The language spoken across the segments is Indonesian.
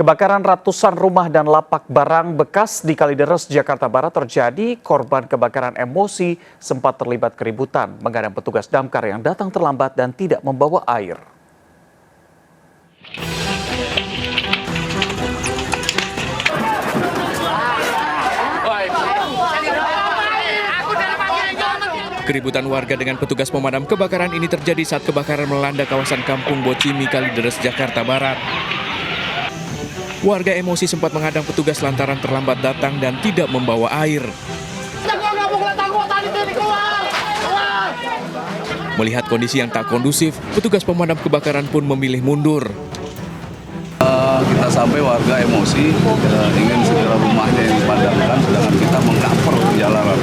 Kebakaran ratusan rumah dan lapak barang bekas di Kalideres, Jakarta Barat terjadi. Korban kebakaran emosi sempat terlibat keributan menghadang petugas damkar yang datang terlambat dan tidak membawa air. Keributan warga dengan petugas pemadam kebakaran ini terjadi saat kebakaran melanda kawasan Kampung Bocimi, Kalideres, Jakarta Barat. Warga emosi sempat menghadang petugas lantaran terlambat datang dan tidak membawa air. Melihat kondisi yang tak kondusif, petugas pemadam kebakaran pun memilih mundur. Kita sampai warga emosi, ingin segera rumahnya yang dipadamkan, sedangkan kita mengcover jalanan.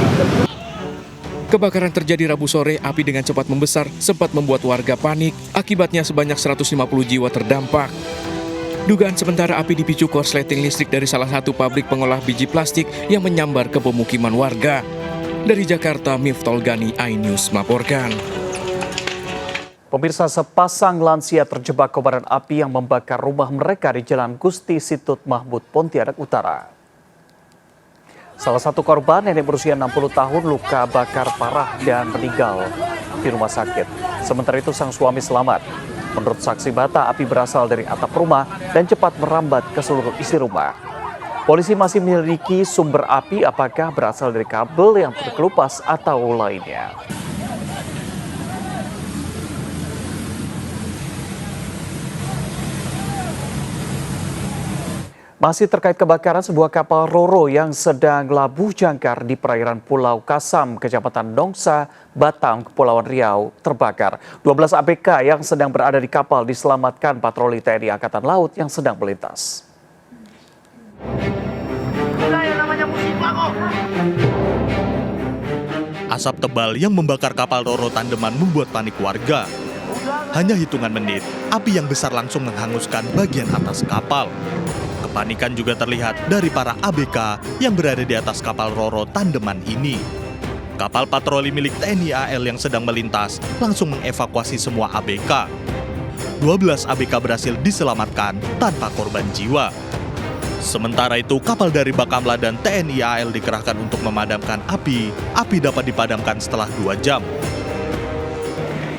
Kebakaran terjadi Rabu sore, api dengan cepat membesar sempat membuat warga panik. Akibatnya sebanyak 150 jiwa terdampak. Dugaan sementara api dipicu korsleting listrik dari salah satu pabrik pengolah biji plastik yang menyambar ke pemukiman warga. Dari Jakarta, Miftol Gani, iNews melaporkan. Pemirsa, sepasang lansia terjebak kobaran api yang membakar rumah mereka di Jalan Gusti Situt Mahmud, Pontianak Utara. Salah satu korban, nenek berusia 60 tahun, luka bakar parah dan meninggal di rumah sakit. Sementara itu sang suami selamat. Menurut saksi mata, api berasal dari atap rumah dan cepat merambat ke seluruh isi rumah. Polisi masih menyelidiki sumber api, apakah berasal dari kabel yang terkelupas atau lainnya. Masih terkait kebakaran sebuah kapal Roro yang sedang labuh jangkar di perairan Pulau Kasam, Kecamatan Nongsa, Batam, Kepulauan Riau terbakar. 12 ABK yang sedang berada di kapal diselamatkan patroli TNI Angkatan Laut yang sedang melintas. Asap tebal yang membakar kapal Roro Tandeman membuat panik warga. Hanya hitungan menit, api yang besar langsung menghanguskan bagian atas kapal. Kepanikan juga terlihat dari para ABK yang berada di atas kapal Roro Tandeman ini. Kapal patroli milik TNI AL yang sedang melintas langsung mengevakuasi semua ABK. 12 ABK berhasil diselamatkan tanpa korban jiwa. Sementara itu, kapal dari Bakamla dan TNI AL dikerahkan untuk memadamkan api. Api dapat dipadamkan setelah 2 jam.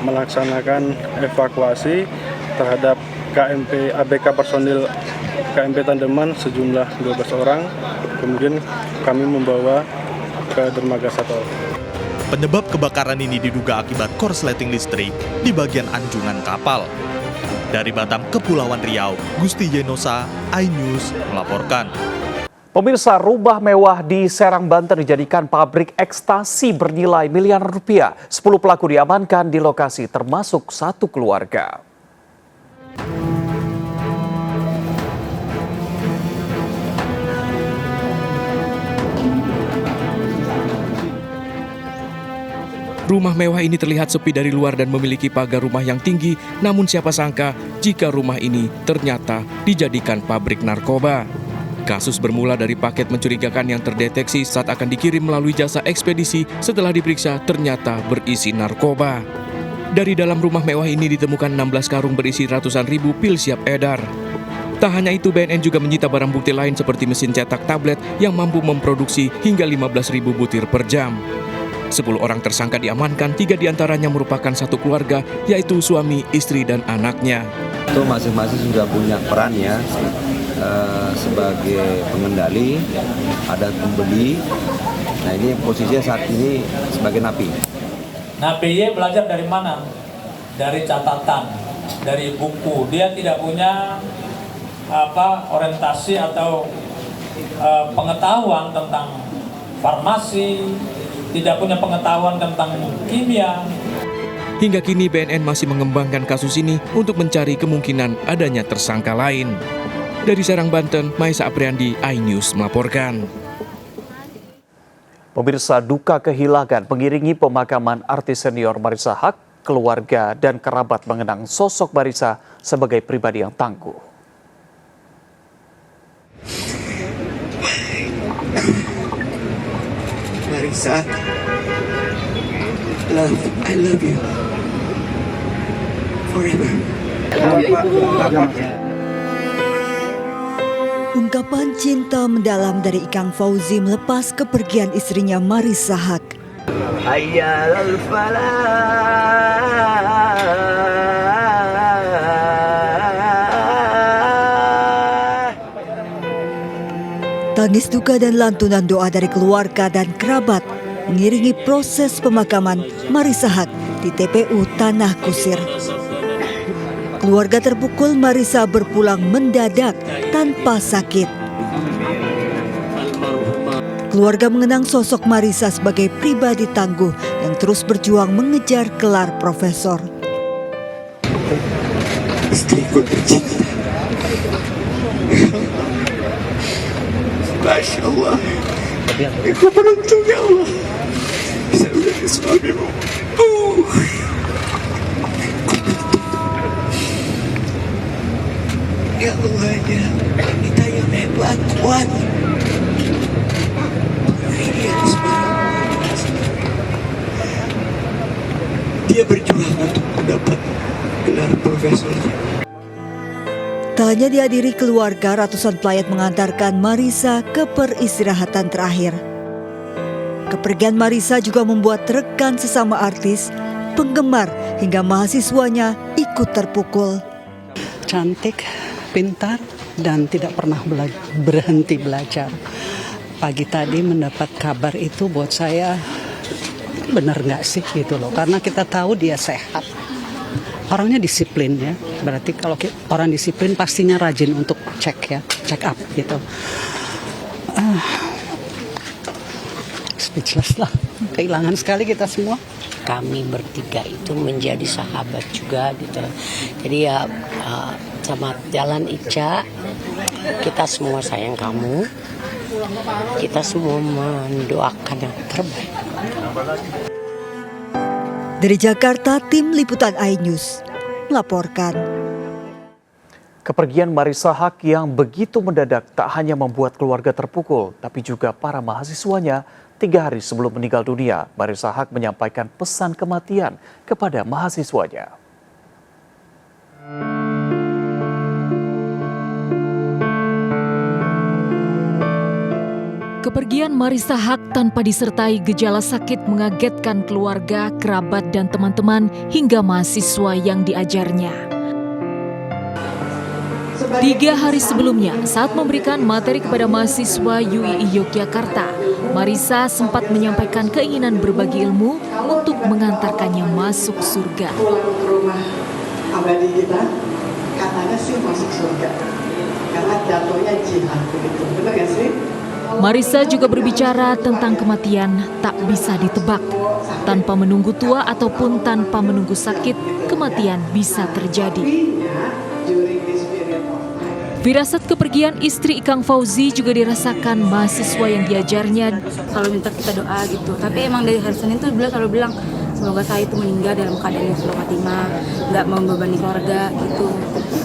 Melaksanakan evakuasi terhadap KMP ABK personil KMP Tandeman sejumlah 12 orang, kemudian kami membawa ke dermaga Satol. Penyebab kebakaran ini diduga akibat korsleting listrik di bagian anjungan kapal. Dari Batam, Kepulauan Riau, Gusti Yenosa, iNews melaporkan. Pemirsa, rumah mewah di Serang, Banten dijadikan pabrik ekstasi bernilai miliaran rupiah. 10 pelaku diamankan di lokasi, termasuk 1 keluarga. Rumah mewah ini terlihat sepi dari luar dan memiliki pagar rumah yang tinggi, namun siapa sangka jika rumah ini ternyata dijadikan pabrik narkoba. Kasus bermula dari paket mencurigakan yang terdeteksi saat akan dikirim melalui jasa ekspedisi. Setelah diperiksa ternyata berisi narkoba. Dari dalam rumah mewah ini ditemukan 16 karung berisi ratusan ribu pil siap edar. Tak hanya itu, BNN juga menyita barang bukti lain seperti mesin cetak tablet yang mampu memproduksi hingga 15.000 butir per jam. 10 orang tersangka diamankan, 3 diantaranya merupakan satu keluarga, yaitu suami, istri, dan anaknya. Itu masing-masing sudah punya peran ya, sebagai pengendali, ada pembeli. Nah ini posisinya saat ini sebagai napi. Nah PY belajar dari mana? Dari catatan, dari buku. Dia tidak punya orientasi atau pengetahuan tentang farmasi, tidak punya pengetahuan tentang kimia. Hingga kini BNN masih mengembangkan kasus ini untuk mencari kemungkinan adanya tersangka lain. Dari Serang, Banten, Maisa Apriandi, iNews melaporkan. Pemirsa, duka kehilangan mengiringi pemakaman artis senior Marissa Haque. Keluarga dan kerabat mengenang sosok Marissa sebagai pribadi yang tangguh. Marissa, I love you forever. Ungkapan cinta mendalam dari Ikang Fauzi melepas kepergian istrinya Marissa Haque. Hayyal falah. Tangis duka dan lantunan doa dari keluarga dan kerabat mengiringi proses pemakaman Marissa Haque di TPU Tanah Kusir. Keluarga terpukul Marissa berpulang mendadak tanpa sakit. Keluarga mengenang sosok Marissa sebagai pribadi tangguh yang terus berjuang mengejar gelar profesor. Istriku tercinta. Masya Allah. Aku beruntung ya Allah. Bisa menjadi suamimu. Ya Allah, ya. Kita yang hebat, kuat. Dia berjuang untuk mendapat gelar profesornya. Tak hanya dihadiri keluarga, ratusan pelayat mengantarkan Marissa ke peristirahatan terakhir. Kepergian Marissa juga membuat rekan sesama artis, penggemar hingga mahasiswanya ikut terpukul. Cantik, pintar, dan tidak pernah berhenti belajar. Pagi tadi mendapat kabar itu buat saya benar nggak sih gitu loh, karena kita tahu dia sehat. Orangnya disiplin ya, berarti kalau orang disiplin pastinya rajin untuk check up gitu. Speechless lah, kehilangan sekali kita semua. Kami bertiga itu menjadi sahabat juga gitu. Jadi ya sama jalan Ica, kita semua sayang kamu. Kita semua mendoakan yang terbaik. Dari Jakarta, tim liputan iNews melaporkan. Kepergian Marissa Haque yang begitu mendadak tak hanya membuat keluarga terpukul, tapi juga para mahasiswanya. 3 hari sebelum meninggal dunia, Marissa Haque menyampaikan pesan kematian kepada mahasiswanya. Kepergian Marissa Haque tanpa disertai gejala sakit mengagetkan keluarga, kerabat, dan teman-teman hingga mahasiswa yang diajarnya. 3 hari sebelumnya, saat memberikan materi kepada mahasiswa UII Yogyakarta, Marissa sempat menyampaikan keinginan berbagi ilmu untuk mengantarkannya masuk surga. Pulang ke rumah abadi kita, katanya sih masuk surga. Karena jatuhnya jihad begitu, benar gak sih? Marissa juga berbicara tentang kematian tak bisa ditebak. Tanpa menunggu tua ataupun tanpa menunggu sakit, kematian bisa terjadi. Firasat kepergian istri Ikang Fauzi juga dirasakan mahasiswa yang diajarnya. Selalu minta kita doa gitu, tapi emang dari hari Senin tuh beliau selalu bilang semoga saya itu meninggal dalam keadaan yang selalu khatimah, nggak membebani keluarga gitu.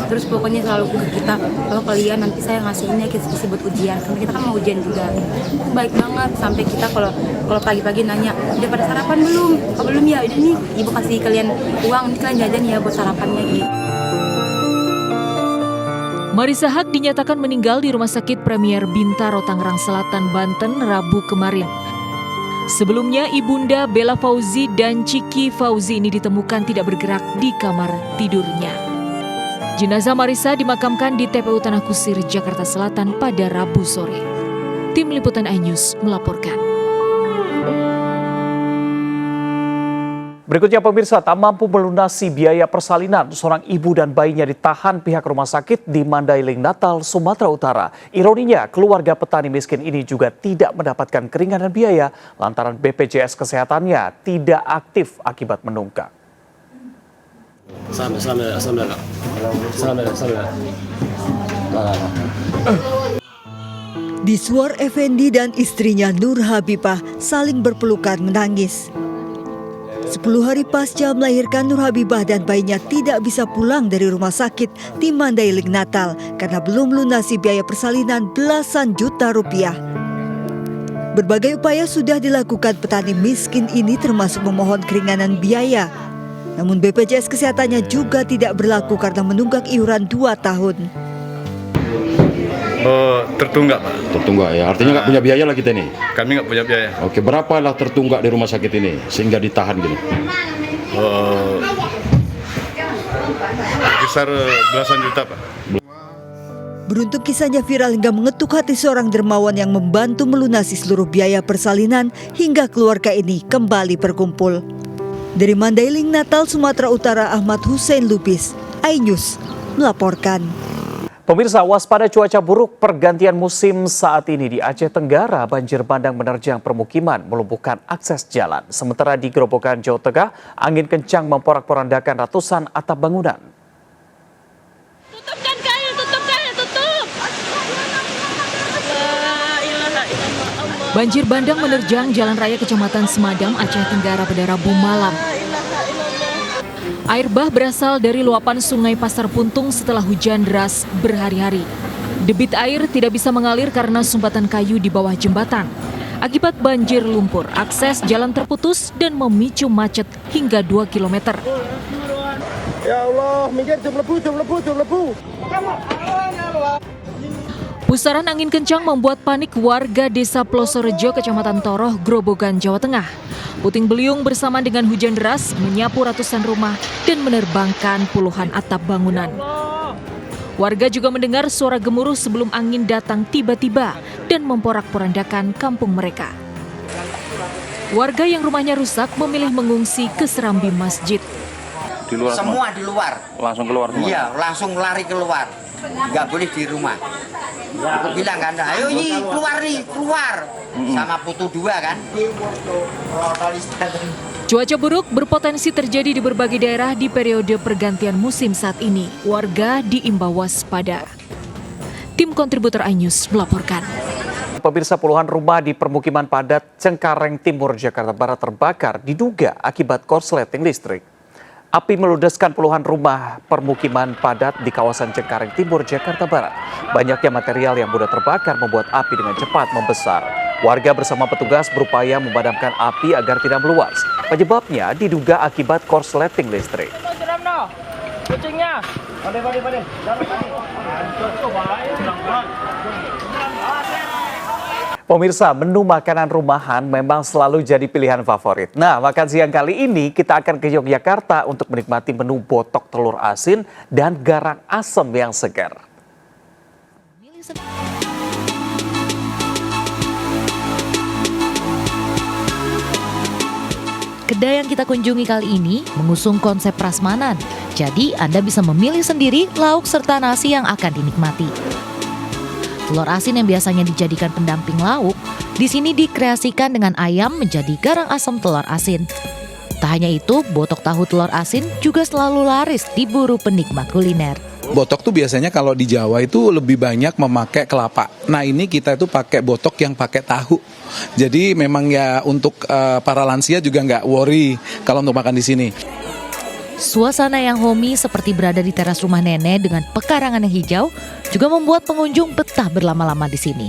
Terus pokoknya selalu ke kita, kalau kalian nanti saya ngasihinnya kita buat ujian, karena kita kan mau ujian juga. Baik banget, sampai kita kalau pagi-pagi nanya, udah pada sarapan belum? Oh, belum ya, udah nih ibu kasih kalian uang, ini kalian jajan ya buat sarapannya gitu. Marissa Haque dinyatakan meninggal di Rumah Sakit Premier Bintaro, Tangerang Selatan, Banten, Rabu kemarin. Sebelumnya, Ibunda Bella Fauzi dan Ciki Fauzi ini ditemukan tidak bergerak di kamar tidurnya. Jenazah Marissa dimakamkan di TPU Tanah Kusir, Jakarta Selatan pada Rabu sore. Tim Liputan iNews melaporkan. Berikutnya pemirsa, tak mampu melunasi biaya persalinan, seorang ibu dan bayinya ditahan pihak rumah sakit di Mandailing, Natal, Sumatera Utara. Ironinya, keluarga petani miskin ini juga tidak mendapatkan keringanan biaya lantaran BPJS kesehatannya tidak aktif akibat menunggak. Diswar Effendi dan istrinya Nur Habibah saling berpelukan menangis. 10 hari pasca melahirkan, Nur Habibah dan bayinya tidak bisa pulang dari rumah sakit di Mandailing, Natal karena belum melunasi biaya persalinan belasan juta rupiah. Berbagai upaya sudah dilakukan petani miskin ini termasuk memohon keringanan biaya. Namun BPJS kesehatannya juga tidak berlaku karena menunggak iuran 2 tahun. Tertunggak, Pak. Tertunggak ya, artinya nggak punya biaya lah kita nih? Kami nggak punya biaya. Oke, berapa lah tertunggak di rumah sakit ini sehingga ditahan gini? Besar belasan juta, Pak. Beruntung kisahnya viral hingga mengetuk hati seorang dermawan yang membantu melunasi seluruh biaya persalinan hingga keluarga ini kembali berkumpul. Dari Mandailing, Natal, Sumatera Utara, Ahmad Hussein Lubis, iNews melaporkan. Pemirsa, waspada cuaca buruk pergantian musim saat ini di Aceh Tenggara. Banjir bandang menerjang permukiman, melumpuhkan akses jalan. Sementara di Gerobokan, Jawa Tengah, angin kencang memporak-porandakan ratusan atap bangunan. Banjir bandang menerjang Jalan Raya Kecamatan Semadam, Aceh Tenggara pada Rabu malam. Air bah berasal dari luapan Sungai Pasar Puntung setelah hujan deras berhari-hari. Debit air tidak bisa mengalir karena sumbatan kayu di bawah jembatan. Akibat banjir lumpur, akses jalan terputus dan memicu macet hingga 2 km. Ya Allah, minggir, jumlebu. Pusaran angin kencang membuat panik warga Desa Plosorejo, Kecamatan Toroh, Grobogan, Jawa Tengah. Puting beliung bersama dengan hujan deras menyapu ratusan rumah dan menerbangkan puluhan atap bangunan. Warga juga mendengar suara gemuruh sebelum angin datang tiba-tiba dan memporak-porandakan kampung mereka. Warga yang rumahnya rusak memilih mengungsi ke serambi masjid. Semua di luar. Langsung keluar semua? Iya, langsung lari keluar. Nggak boleh di rumah. Aku bilang kan, ayo ini keluar. Sama putu 2 kan. Cuaca buruk berpotensi terjadi di berbagai daerah di periode pergantian musim saat ini. Warga diimbau waspada. Tim kontributor iNews melaporkan. Pemirsa, puluhan rumah di permukiman padat Cengkareng Timur, Jakarta Barat terbakar diduga akibat korsleting listrik. Api meludeskan puluhan rumah permukiman padat di kawasan Cengkareng Timur, Jakarta Barat. Banyaknya material yang mudah terbakar membuat api dengan cepat membesar. Warga bersama petugas berupaya memadamkan api agar tidak meluas. Penyebabnya diduga akibat korsleting listrik. Pemirsa, menu makanan rumahan memang selalu jadi pilihan favorit. Nah, makan siang kali ini kita akan ke Yogyakarta untuk menikmati menu botok telur asin dan garang asem yang segar. Kedai yang kita kunjungi kali ini mengusung konsep prasmanan. Jadi Anda bisa memilih sendiri lauk serta nasi yang akan dinikmati. Telur asin yang biasanya dijadikan pendamping lauk, di sini dikreasikan dengan ayam menjadi garang asam telur asin. Tak hanya itu, botok tahu telur asin juga selalu laris diburu penikmat kuliner. Botok tuh biasanya kalau di Jawa itu lebih banyak memakai kelapa. Nah ini kita itu pakai botok yang pakai tahu. Jadi memang ya untuk para lansia juga nggak worry kalau untuk makan di sini. Suasana yang homey seperti berada di teras rumah nenek dengan pekarangan yang hijau juga membuat pengunjung betah berlama-lama di sini.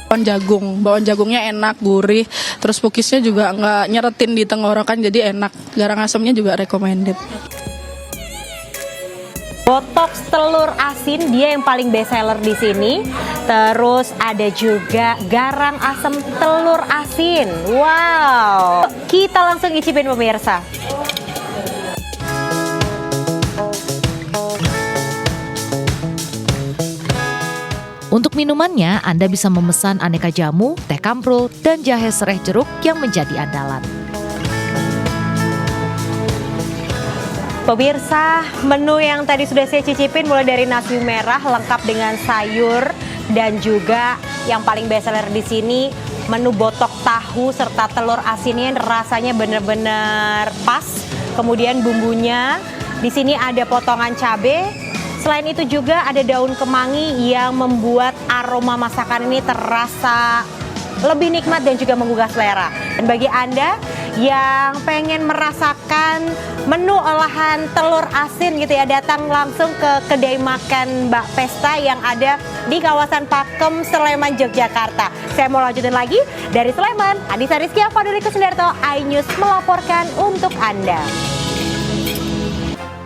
Bawang jagungnya enak, gurih, terus pukisnya juga nggak nyeretin di tenggorokan jadi enak. Garang asamnya juga recommended. Botok telur asin dia yang paling best seller di sini. Terus ada juga garang asam telur asin. Wow, kita langsung icipin pemirsa. Untuk minumannya, Anda bisa memesan aneka jamu, teh kamprul, dan jahe serai jeruk yang menjadi andalan. Pemirsa, menu yang tadi sudah saya cicipin mulai dari nasi merah lengkap dengan sayur dan juga yang paling best seller di sini menu botok tahu serta telur asinnya rasanya benar-benar pas. Kemudian bumbunya di sini ada potongan cabai. Selain itu juga ada daun kemangi yang membuat aroma masakan ini terasa lebih nikmat dan juga menggugah selera. Dan bagi Anda yang pengen merasakan menu olahan telur asin gitu ya, datang langsung ke kedai makan Mbak Pesta yang ada di kawasan Pakem, Sleman, Yogyakarta. Saya mau lanjutin lagi dari Sleman. Adisa Rizkia, Faduri Kusundarto, iNews melaporkan untuk Anda.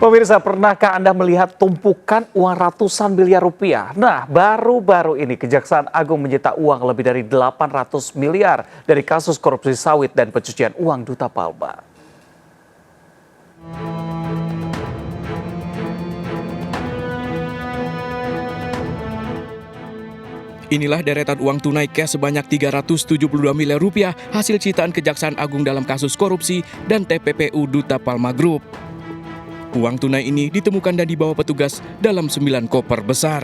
Pemirsa, pernahkah Anda melihat tumpukan uang ratusan miliar rupiah? Nah, baru-baru ini Kejaksaan Agung menyita uang lebih dari 800 miliar dari kasus korupsi sawit dan pencucian uang Duta Palma. Inilah deretan uang tunai cash sebanyak 372 miliar rupiah hasil citaan Kejaksaan Agung dalam kasus korupsi dan TPPU Duta Palma Group. Uang tunai ini ditemukan dan dibawa petugas dalam 9 koper besar.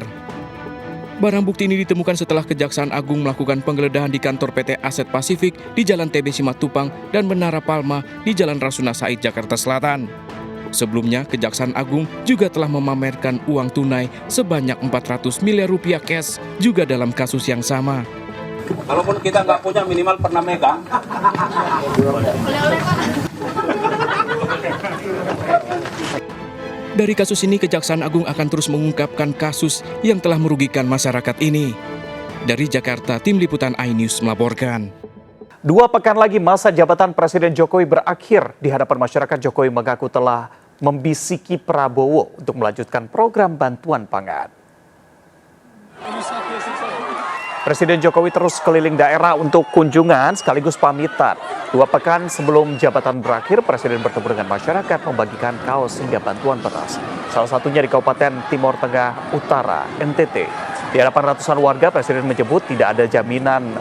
Barang bukti ini ditemukan setelah Kejaksaan Agung melakukan penggeledahan di kantor PT Aset Pasifik di Jalan TB Simatupang dan Menara Palma di Jalan Rasuna Said, Jakarta Selatan. Sebelumnya, Kejaksaan Agung juga telah memamerkan uang tunai sebanyak 400 miliar rupiah cash juga dalam kasus yang sama. Kalaupun kita nggak punya, minimal pernah megang. Dari kasus ini, Kejaksaan Agung akan terus mengungkapkan kasus yang telah merugikan masyarakat ini. Dari Jakarta, Tim Liputan iNews melaporkan. 2 pekan lagi masa jabatan Presiden Jokowi berakhir. Di hadapan masyarakat, Jokowi mengaku telah membisiki Prabowo untuk melanjutkan program bantuan pangan. Presiden Jokowi terus keliling daerah untuk kunjungan sekaligus pamitan. 2 pekan sebelum jabatan berakhir, Presiden bertemu dengan masyarakat membagikan kaos hingga bantuan beras. Salah satunya di Kabupaten Timur Tengah Utara, NTT. Di hadapan ratusan warga, Presiden menyebut tidak ada jaminan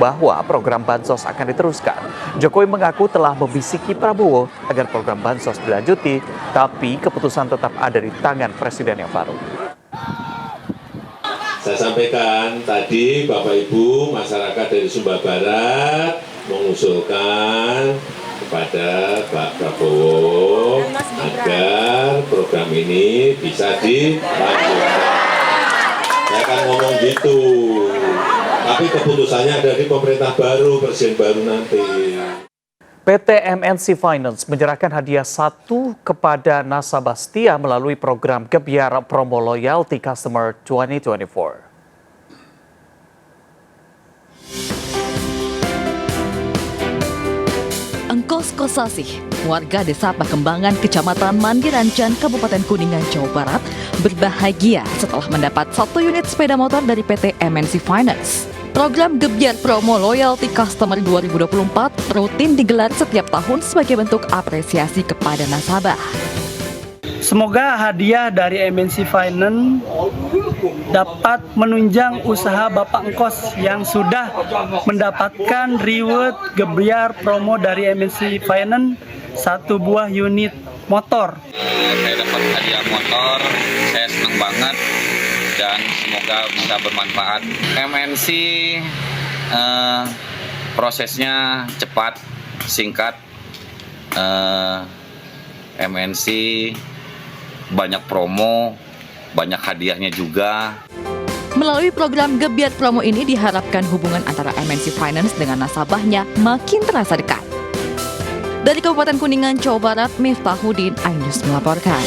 bahwa program Bansos akan diteruskan. Jokowi mengaku telah membisiki Prabowo agar program Bansos dilanjuti, tapi keputusan tetap ada di tangan Presiden yang baru. Saya sampaikan tadi, Bapak Ibu, masyarakat dari Sumba Barat mengusulkan kepada Pak Prabowo agar program ini bisa dilanjutkan. Saya akan ngomong gitu, tapi keputusannya ada di pemerintah baru, presiden baru nanti. PT MNC Finance menyerahkan hadiah 1 kepada nasabah setia melalui program Gebyar Promo Loyalty Customer 2024. Engkos Kosasih, warga Desa Pakembangan, Kecamatan Mandirancan, Kabupaten Kuningan, Jawa Barat, berbahagia setelah mendapat 1 unit sepeda motor dari PT MNC Finance. Program Gebyar Promo Loyalty Customer 2024 rutin digelar setiap tahun sebagai bentuk apresiasi kepada nasabah. Semoga hadiah dari MNC Finance dapat menunjang usaha Bapak Engkos yang sudah mendapatkan reward Gebyar Promo dari MNC Finance 1 buah unit motor. Saya dapat hadiah motor, saya senang banget dan semoga bisa bermanfaat. MNC prosesnya cepat, singkat. MNC banyak promo, banyak hadiahnya juga. Melalui program Gebyar Promo ini diharapkan hubungan antara MNC Finance dengan nasabahnya makin terasa dekat. Dari Kabupaten Kuningan, Jawa Barat, Miftahudin, iNews melaporkan.